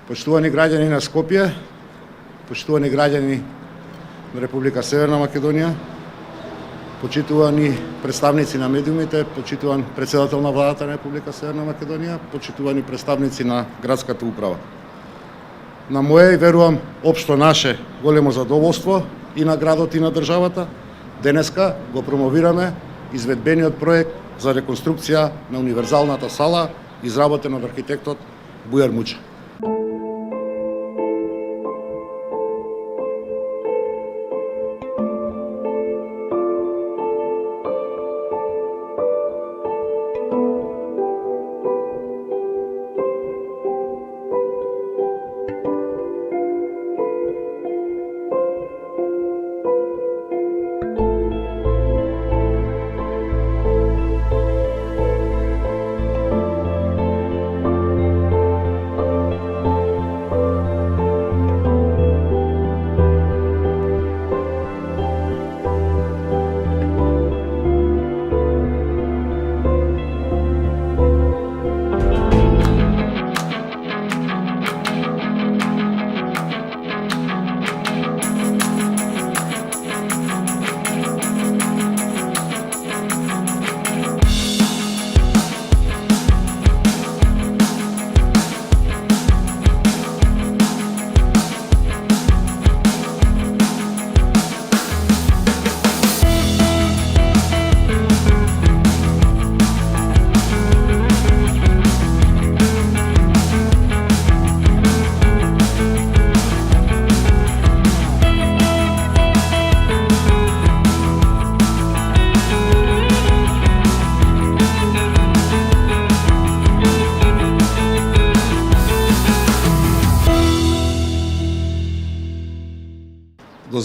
Почитувани граѓани на Скопје, почитувани граѓани на Република Северна Македонија, почитувани представници на медиумите, почитуван председател на владата на Република Северна Македонија, почитувани представници на градската управа. На моје и верувам општо наше големо задоволство и на градот и на државата, денеска го промовираме изведбениот проект за реконструкција на универзалната сала, изработен од архитектот Бујар Муча.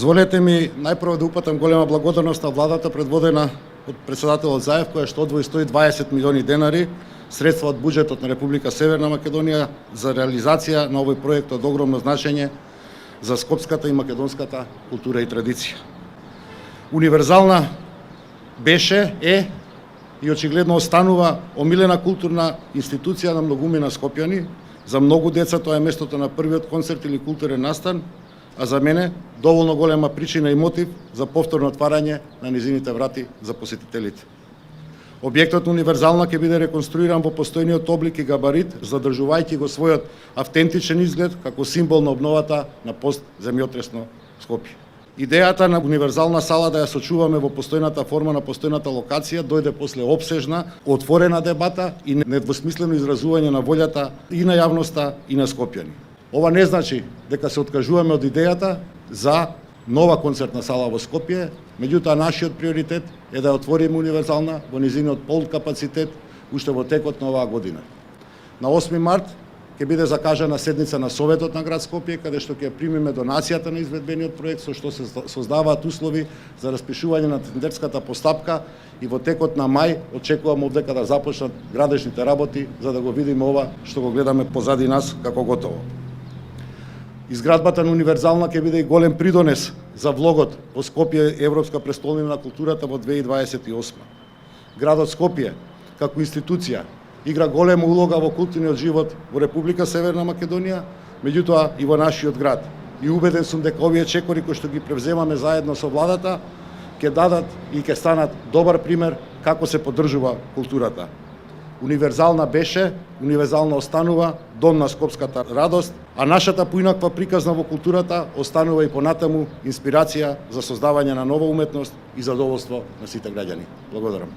Дозволете ми најпрво да упатам голема благодарност на владата предводена од председателот Заев, која што одвои 120 милиони денари средства од буџетот на Република Северна Македонија за реализација на овој проект од огромно значење за скопската и македонската култура и традиција. Универзална беше, и очигледно останува омилена културна институција на многумина скопјани. За многу деца тоа е местото на првиот концерт или културен настан, а за мене доволно голема причина и мотив за повторно отварање на низините врати за посетителите. Објектот универзална ќе биде реконструиран во постојниот облик и габарит, задржувајќи го својот автентичен изглед како символ на обновата на постземјотресно Скопје. Идејата на универзална сала да ја сочуваме во постојната форма на постојната локација дојде после опсежна, отворена дебата и недвосмислено изразување на волјата и на јавноста и на скопјани. Ова не значи дека се откажуваме од идејата за нова концертна сала во Скопје, меѓутоа нашиот приоритет е да ја отвориме универзална во низиниот пол капацитет уште во текот на оваа година. На 8 март ќе биде закажана седница на Советот на град Скопје, каде што ќе примиме донацијата на изведбениот проект, со што се создаваат услови за распишување на тендерската постапка и во текот на мај очекувам овдека да започнат градежните работи за да го видиме ова што го гледаме позади нас како готово. Изградбата на универзална ќе биде и голем придонес за влогот во Скопје Европска престолнина на културата во 2028. Градот Скопје како институција игра голема улога во културниот живот во Република Северна Македонија, меѓутоа и во нашиот град. И убеден сум дека овие чекори кои што ги превземаме заедно со владата ќе дадат и ќе станат добар пример како се поддржува културата. Универзална беше, универзална останува дом на скопската радост, а нашата поинаква приказна во културата останува и понатаму инспирација за создавање на нова уметност и задоволство на сите граѓани. Благодарам.